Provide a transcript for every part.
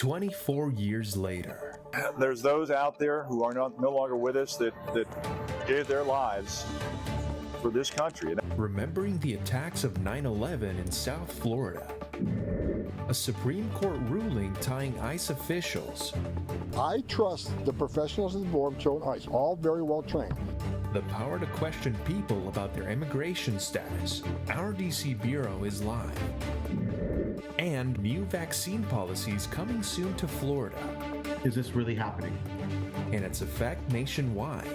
24 years later. There's those out there who are no longer with us that gave their lives for this country. Remembering the attacks of 9/11 in South Florida. A Supreme Court ruling tying ICE officials. I trust the professionals of the Border Patrol and ICE, all very well trained. The power to question people about their immigration status. Our DC Bureau is live. And new vaccine policies coming soon to Florida. Is this really happening? And its effect nationwide.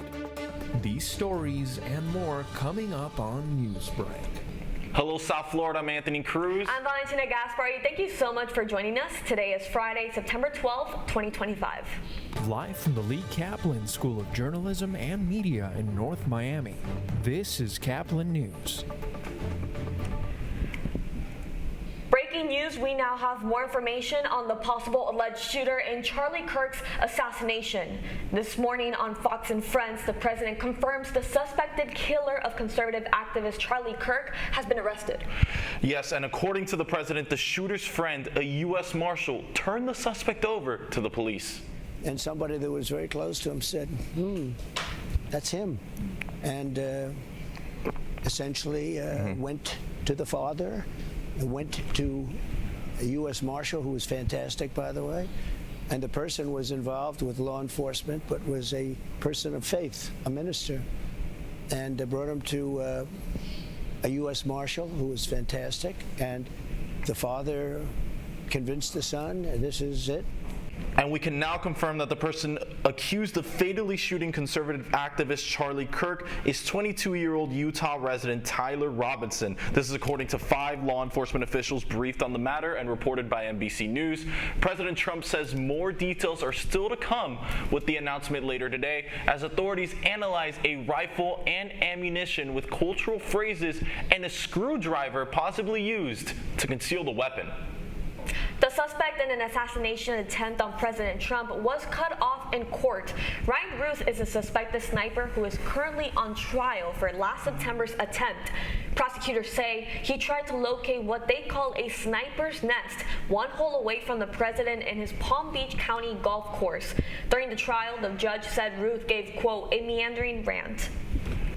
These stories and more coming up on Newsbreak. Hello, South Florida. I'm Anthony Cruz. I'm Valentina Gaspari. Thank you so much for joining us. Today is Friday, September 12th, 2025. Live from the Lee Caplin School of Journalism and Media in North Miami, this is Caplin News. Breaking news, we now have more information on the possible alleged shooter in Charlie Kirk's assassination. This morning on Fox and Friends, the president confirms the suspected killer of conservative activist Charlie Kirk has been arrested. Yes, and according to the president, the shooter's friend, a U.S. Marshal, turned the suspect over to the police. And somebody that was very close to him said, that's him. And essentially went to the father, went to a U.S. Marshal, who was fantastic, by the way, and the person was involved with law enforcement, but was a person of faith, a minister, and brought him to a U.S. Marshal, who was fantastic, and the father convinced the son, this is it. And we can now confirm that the person accused of fatally shooting conservative activist Charlie Kirk is 22-year-old Utah resident Tyler Robinson. This is according to 5 law enforcement officials briefed on the matter and reported by NBC News. President Trump says more details are still to come with the announcement later today as authorities analyze a rifle and ammunition with cultural phrases and a screwdriver possibly used to conceal the weapon. The suspect in an assassination attempt on President Trump was cut off in court. Ryan Ruth is a suspected sniper who is currently on trial for last September's attempt. Prosecutors say he tried to locate what they call a sniper's nest, 1 hole away from the president in his Palm Beach County golf course. During the trial, the judge said Ruth gave, quote, a meandering rant.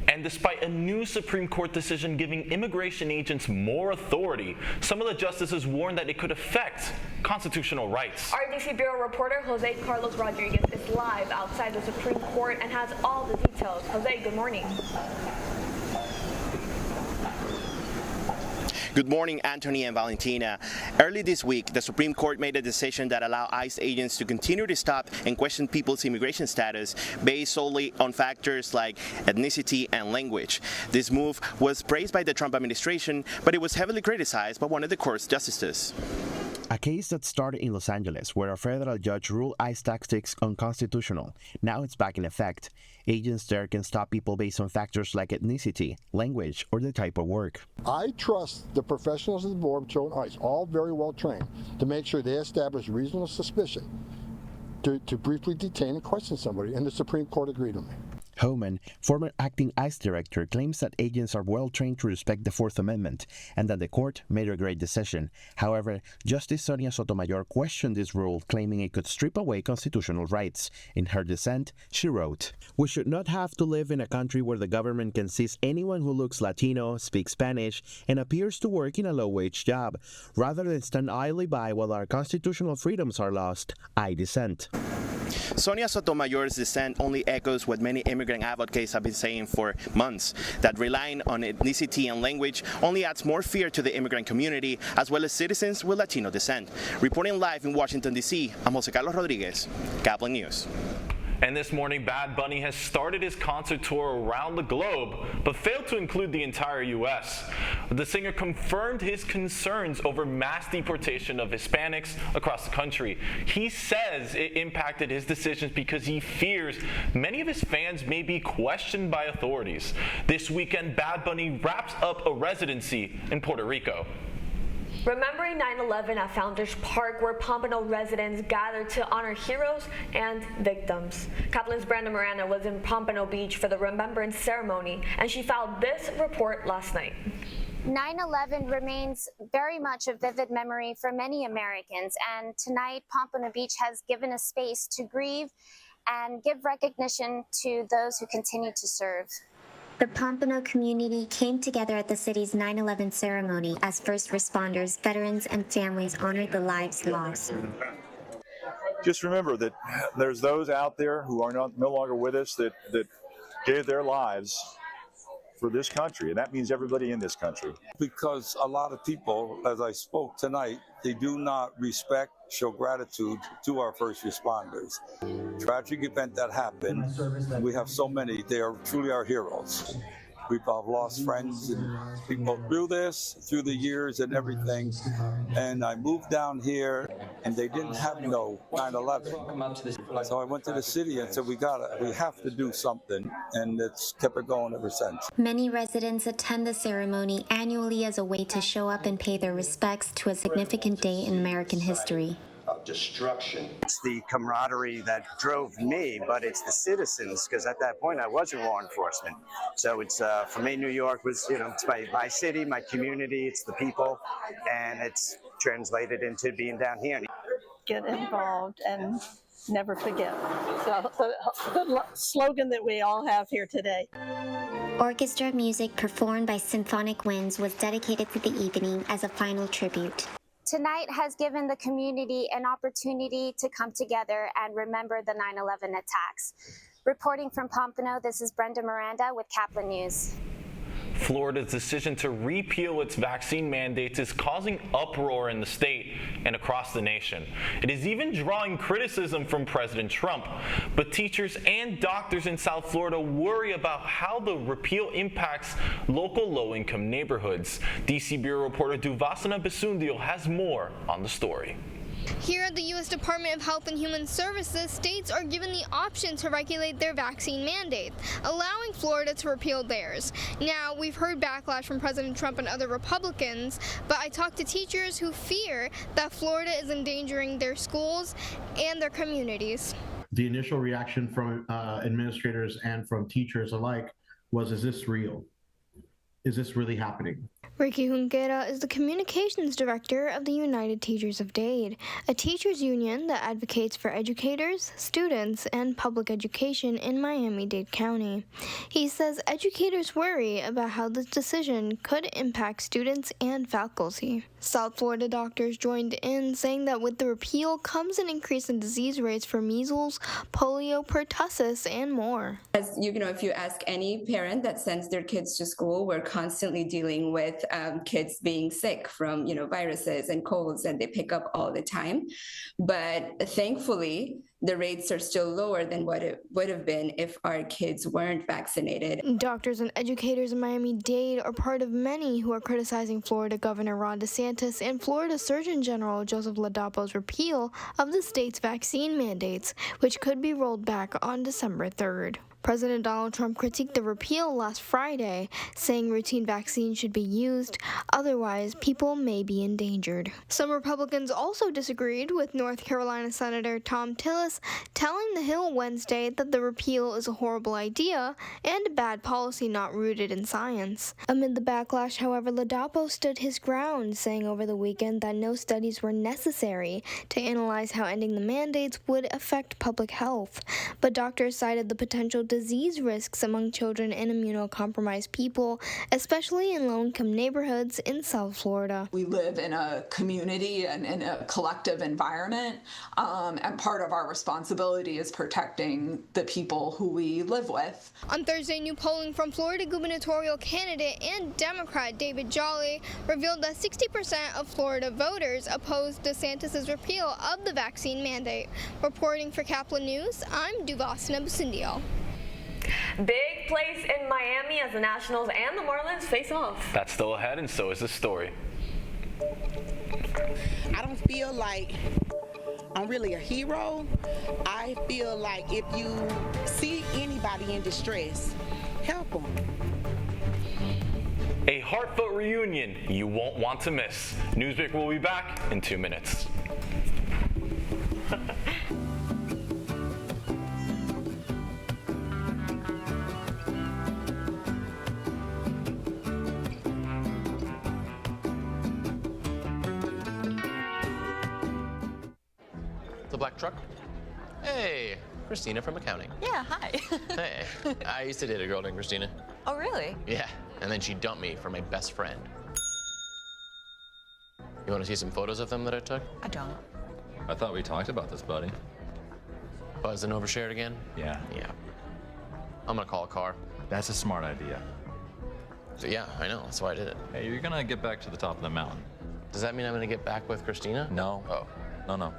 And despite a new Supreme Court decision giving immigration agents more authority, some of the justices warned that it could affect constitutional rights. Our DC Bureau reporter Jose Carlos Rodriguez is live outside the Supreme Court and has all the details. Jose, good morning. Good morning, Anthony and Valentina. Early this week, the Supreme Court made a decision that allowed ICE agents to continue to stop and question people's immigration status based solely on factors like ethnicity and language. This move was praised by the Trump administration, but it was heavily criticized by one of the court's justices. A case that started in Los Angeles, where a federal judge ruled ICE tactics unconstitutional. Now it's back in effect. Agents there can stop people based on factors like ethnicity, language, or the type of work. I trust the professionals of the Border Patrol and ICE, all very well trained, to make sure they establish reasonable suspicion to briefly detain and question somebody, and the Supreme Court agreed with me. Homan, former acting ICE director, claims that agents are well trained to respect the Fourth Amendment and that the court made a great decision. However, Justice Sonia Sotomayor questioned this rule, claiming it could strip away constitutional rights. In her dissent, she wrote, "We should not have to live in a country where the government can seize anyone who looks Latino, speaks Spanish, and appears to work in a low-wage job. Rather than stand idly by while our constitutional freedoms are lost, I dissent." Sonia Sotomayor's dissent only echoes what many immigrant advocates have been saying for months, that relying on ethnicity and language only adds more fear to the immigrant community, as well as citizens with Latino descent. Reporting live in Washington, D.C., I'm Jose Carlos Rodriguez, Caplin News. And this morning, Bad Bunny has started his concert tour around the globe, but failed to include the entire U.S. The singer confirmed his concerns over mass deportation of Hispanics across the country. He says it impacted his decisions because he fears many of his fans may be questioned by authorities. This weekend, Bad Bunny wraps up a residency in Puerto Rico. Remembering 9/11 at Founders Park, where Pompano residents gathered to honor heroes and victims. Caplin's Brenda Miranda was in Pompano Beach for the remembrance ceremony, and she filed this report last night. 9/11 remains very much a vivid memory for many Americans, and tonight Pompano Beach has given a space to grieve and give recognition to those who continue to serve. The Pompano community came together at the city's 9/11 ceremony as first responders, veterans, and families honored the lives lost. Just remember that there's those out there who are no longer with us that gave their lives for this country, and that means everybody in this country. Because a lot of people, as I spoke tonight, they do not respect, show gratitude to our first responders. Tragic event that happened, and we have so many, they are truly our heroes. We've lost friends and people through this, through the years and everything. And I moved down here and they didn't have no 9/11. So I went to the city and said, we have to do something. And it's kept it going ever since. Many residents attend the ceremony annually as a way to show up and pay their respects to a significant day in American history. Of destruction. It's the camaraderie that drove me, but it's the citizens, because at that point I was in law enforcement. So it's for me, New York was, it's my city, my community, it's the people, and it's translated into being down here. Get involved and never forget. So the slogan that we all have here today. Orchestra music performed by Symphonic Winds was dedicated to the evening as a final tribute. Tonight has given the community an opportunity to come together and remember the 9/11 attacks. Reporting from Pompano, this is Brenda Miranda with Caplin News. Florida's decision to repeal its vaccine mandates is causing uproar in the state and across the nation. It is even drawing criticism from President Trump. But teachers and doctors in South Florida worry about how the repeal impacts local low-income neighborhoods. DC Bureau reporter Duvasana Basundio has more on the story. Here at the U.S. Department of Health and Human Services, states are given the option to regulate their vaccine mandate, allowing Florida to repeal theirs. Now, we've heard backlash from President Trump and other Republicans, but I talked to teachers who fear that Florida is endangering their schools and their communities. The initial reaction from administrators and from teachers alike was, is this real? Is this really happening? Ricky Junquera is the communications director of the United Teachers of Dade, a teachers union that advocates for educators, students, and public education in Miami-Dade County. He says educators worry about how this decision could impact students and faculty. South Florida doctors joined in, saying that with the repeal comes an increase in disease rates for measles, polio, pertussis, and more. As if you ask any parent that sends their kids to school, we're constantly dealing with kids being sick from viruses and colds that they pick up all the time. But thankfully, the rates are still lower than what it would have been if our kids weren't vaccinated. Doctors and educators in Miami-Dade are part of many who are criticizing Florida Governor Ron DeSantis and Florida Surgeon General Joseph Ladapo's repeal of the state's vaccine mandates, which could be rolled back on December 3rd. President Donald Trump critiqued the repeal last Friday, saying routine vaccines should be used, otherwise people may be endangered. Some Republicans also disagreed with North Carolina Senator Tom Tillis, telling The Hill Wednesday that the repeal is a horrible idea and a bad policy not rooted in science. Amid the backlash, however, Ladapo stood his ground, saying over the weekend that no studies were necessary to analyze how ending the mandates would affect public health. But doctors cited the potential disease risks among children and immunocompromised people, especially in low-income neighborhoods in South Florida. We live in a community and in a collective environment, and part of our responsibility is protecting the people who we live with. On Thursday, new polling from Florida gubernatorial candidate and Democrat David Jolly revealed that 60% of Florida voters opposed DeSantis' repeal of the vaccine mandate. Reporting for Caplin News, I'm Duvasana Basundio. Big place in Miami as the Nationals and the Marlins face off. That's still ahead, and so is this story. I don't feel like I'm really a hero. I feel like if you see anybody in distress, help them. A heartfelt reunion you won't want to miss. Newsbreak will be back in 2 minutes. The black truck? Hey, Christina from accounting. Yeah, hi. Hey, I used to date a girl named Christina. Oh, really? Yeah, and then she dumped me for my best friend. You want to see some photos of them that I took? I don't. I thought we talked about this, buddy. Buzzed and overshared again? Yeah. Yeah. I'm gonna call a car. That's a smart idea. So yeah, I know, that's why I did it. Hey, you're gonna get back to the top of the mountain. Does that mean I'm gonna get back with Christina? No. Oh. No.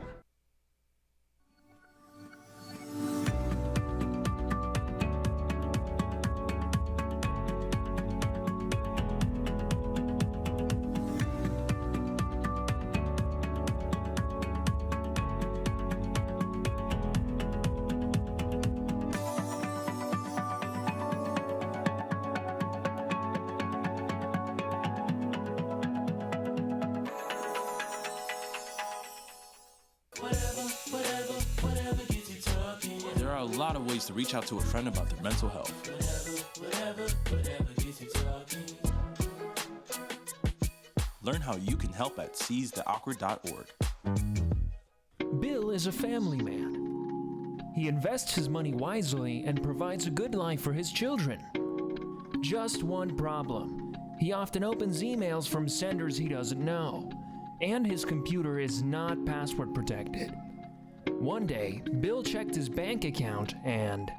There are a lot of ways to reach out to a friend about their mental health. Learn how you can help at seizetheawkward.org. Bill is a family man. He invests his money wisely and provides a good life for his children. Just one problem. He often opens emails from senders he doesn't know, and his computer is not password protected. One day, Bill checked his bank account and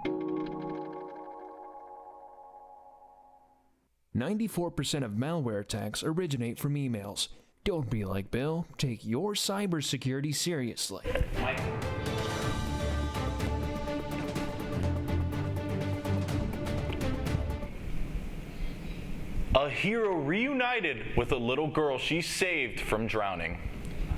94% of malware attacks originate from emails. Don't be like Bill. Take your cybersecurity seriously. A hero reunited with a little girl she saved from drowning.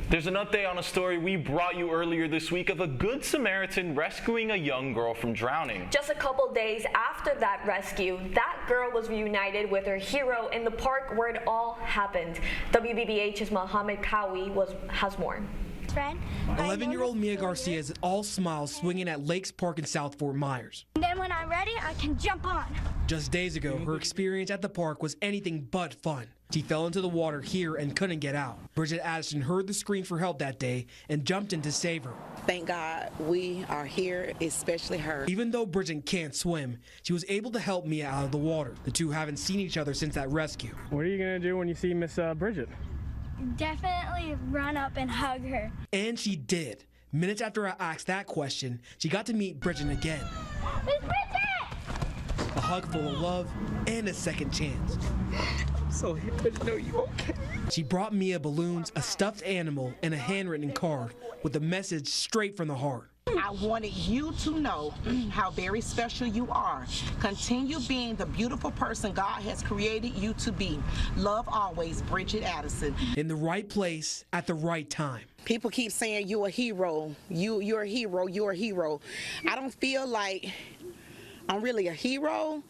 There's an update on a story we brought you earlier this week of a good Samaritan rescuing a young girl from drowning. Just a couple days after that rescue, that girl was reunited with her hero in the park where it all happened. WBBH's Mohammed Kawi has more. 11-year-old Mia Garcia is all smiles swinging at Lakes Park in South Fort Myers. Then when I'm ready, I can jump on. Just days ago, her experience at the park was anything but fun. She fell into the water here and couldn't get out. Bridget Addison heard the scream for help that day and jumped in to save her. Thank God we are here, especially her. Even though Bridget can't swim, she was able to help Mia out of the water. The two haven't seen each other since that rescue. What are you going to do when you see Miss Bridget? Definitely run up and hug her. And she did. Minutes after I asked that question, she got to meet Bridget again. Miss Bridget! A hug full of love and a second chance. I'm so happy to know you okay. She brought Mia balloons, a stuffed animal, and a handwritten card with a message straight from the heart. I wanted you to know how very special you are. Continue being the beautiful person God has created you to be. Love always, Bridget Addison. In the right place at the right time. People keep saying you're a hero. You're a hero. You're a hero. I don't feel like I'm really a hero.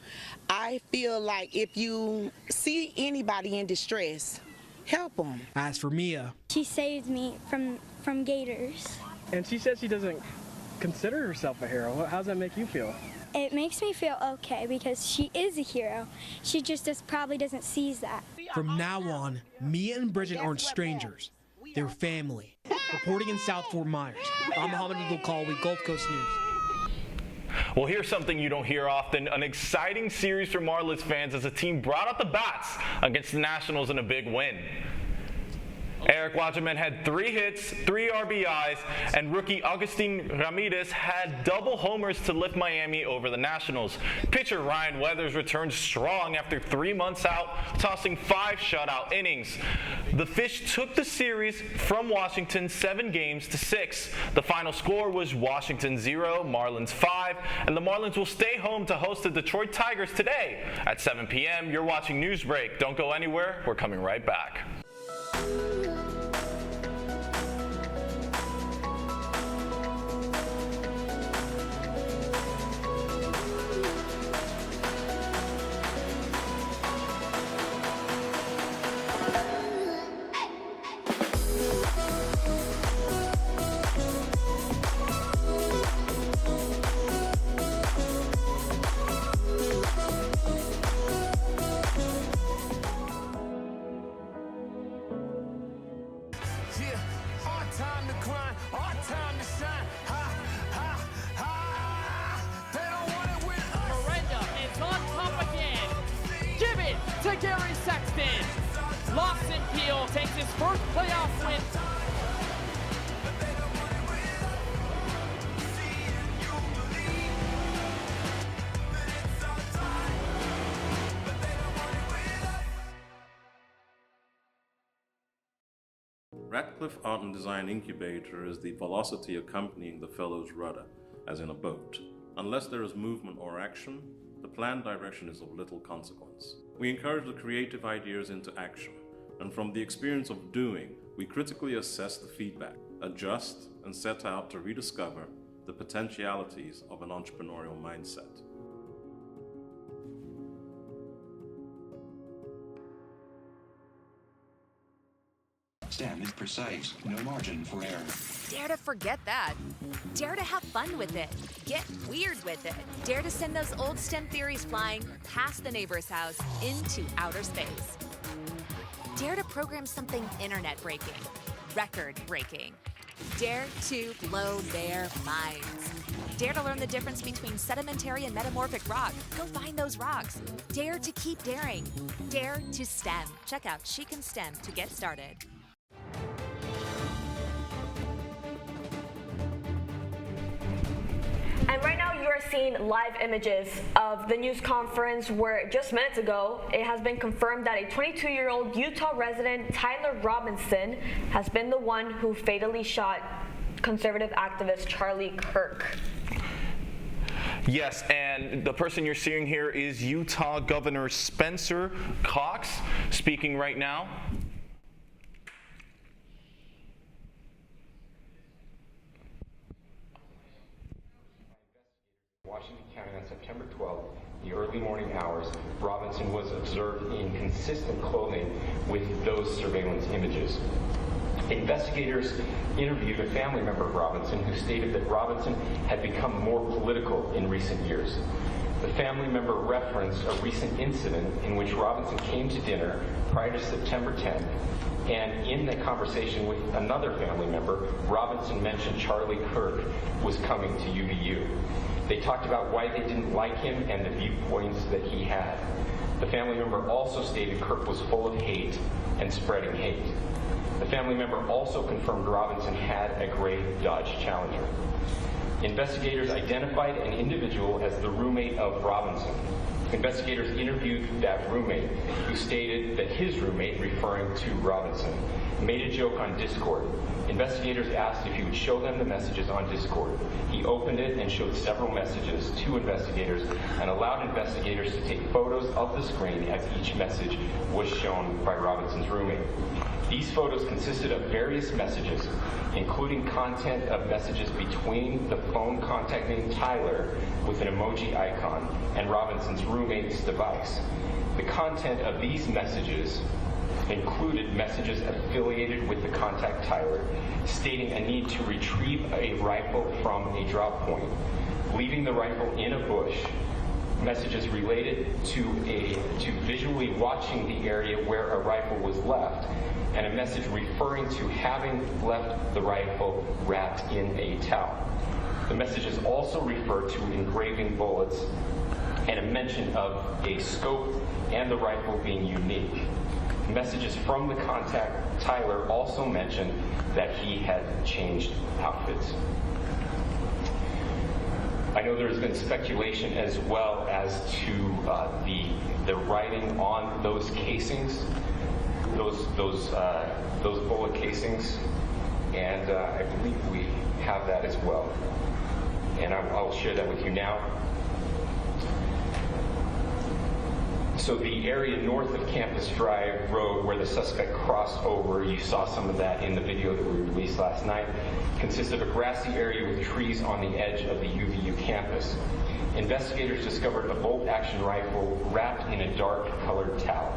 I feel like if you see anybody in distress, help them. As for Mia, she saved me from gators. And she said she doesn't consider herself a hero. How does that make you feel? It makes me feel okay because she is a hero. She just probably doesn't seize that. From now on, Mia and Bridget aren't strangers. They're family. Reporting in South Fort Myers, I'm Mohammed Abdul-Kawi, Gulf Coast News. Well, here's something you don't hear often. An exciting series for Marlins fans as the team brought out the bats against the Nationals in a big win. Eric Waterman had 3 hits, 3 RBIs, and rookie Agustin Ramirez had double homers to lift Miami over the Nationals. Pitcher Ryan Weathers returned strong after 3 months out, tossing 5 shutout innings. The Fish took the series from Washington 7 games to 6. The final score was Washington 0, Marlins 5, and the Marlins will stay home to host the Detroit Tigers today at 7 p.m. You're watching Newsbreak. Don't go anywhere. We're coming right back. time to grind, our time to shine. Ha, ha, ha. They don't want it with us. Miranda is on top again. Give it to Gary Sexton. Lawson Peel takes his first playoff win. Radcliffe Art and Design Incubator is the velocity accompanying the fellow's rudder, as in a boat. Unless there is movement or action, the planned direction is of little consequence. We encourage the creative ideas into action, and from the experience of doing, we critically assess the feedback, adjust, and set out to rediscover the potentialities of an entrepreneurial mindset. STEM is precise, no margin for error. Dare to forget that. Dare to have fun with it. Get weird with it. Dare to send those old STEM theories flying past the neighbor's house into outer space. Dare to program something internet-breaking, record-breaking. Dare to blow their minds. Dare to learn the difference between sedimentary and metamorphic rock. Go find those rocks. Dare to keep daring. Dare to STEM. Check out She Can STEM to get started. And right now you are seeing live images of the news conference where just minutes ago it has been confirmed that a 22-year-old Utah resident, Tyler Robinson, has been the one who fatally shot conservative activist Charlie Kirk. Yes, and the person you're seeing here is Utah Governor Spencer Cox speaking right now. Washington County on September 12th, the early morning hours, Robinson was observed in consistent clothing with those surveillance images. Investigators interviewed a family member of Robinson who stated that Robinson had become more political in recent years. The family member referenced a recent incident in which Robinson came to dinner prior to September 10th, and in that conversation with another family member, Robinson mentioned Charlie Kirk was coming to UVU. They talked about why they didn't like him and the viewpoints that he had. The family member also stated Kirk was full of hate and spreading hate. The family member also confirmed Robinson had a gray Dodge Challenger. Investigators identified an individual as the roommate of Robinson. Investigators interviewed that roommate, who stated that his roommate, referring to Robinson, made a joke on Discord. Investigators asked if he would show them the messages on Discord. He opened it and showed several messages to investigators and allowed investigators to take photos of the screen as each message was shown by Robinson's roommate. These photos consisted of various messages, including content of messages between the phone contact name Tyler with an emoji icon and Robinson's roommate's device. The content of these messages included messages affiliated with the contact Tyler, stating a need to retrieve a rifle from a drop point, leaving the rifle in a bush, messages related to visually watching the area where a rifle was left, and a message referring to having left the rifle wrapped in a towel. The messages also refer to engraving bullets and a mention of a scope and the rifle being unique. Messages from the contact Tyler also mentioned that he had changed outfits. I know there's been speculation as well as to the writing on those casings, those bullet casings, and I believe we have that as well. And I'll share that with you now. So the area north of Campus Drive Road where the suspect crossed over, you saw some of that in the video that we released last night, consists of a grassy area with trees on the edge of the UVU campus. Investigators discovered a bolt-action rifle wrapped in a dark-colored towel.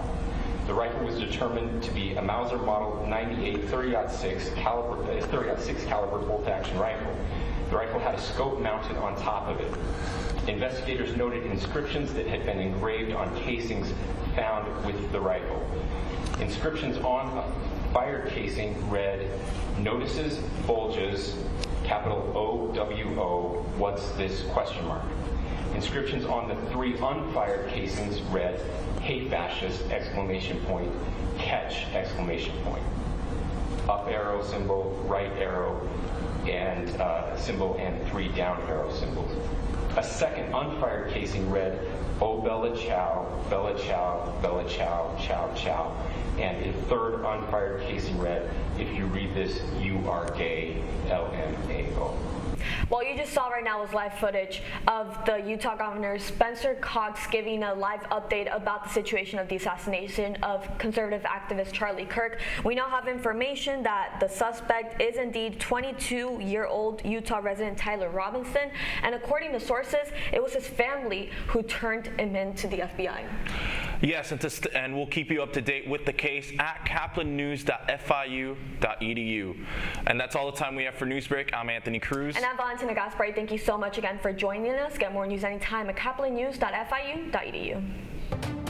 The rifle was determined to be a Mauser Model 98 30-06 caliber bolt-action rifle. The rifle had a scope mounted on top of it. Investigators noted inscriptions that had been engraved on casings found with the rifle. Inscriptions on fired casing read, "Notices bulges, capital OWO, what's this?" ? Inscriptions on the 3 unfired casings read, "Hey fascist!" ! Catch! Up arrow symbol, right arrow, and symbol, and 3 down arrow symbols. A second unfired casing read, "Oh Bella Chow, Bella Chow, Bella Chow, Chow Chow." And a third unfired casing read, "If you read this, you are gay, LMAO." Well, you just saw right now was live footage of the Utah Governor Spencer Cox giving a live update about the situation of the assassination of conservative activist Charlie Kirk. We now have information that the suspect is indeed 22-year-old Utah resident Tyler Robinson, and according to sources, it was his family who turned him in to the FBI. Yes, and we'll keep you up to date with the case at caplinnews.fiu.edu. And that's all the time we have for Newsbreak. I'm Anthony Cruz. And I'm Valentina Gaspari. Thank you so much again for joining us. Get more news anytime at caplinnews.fiu.edu.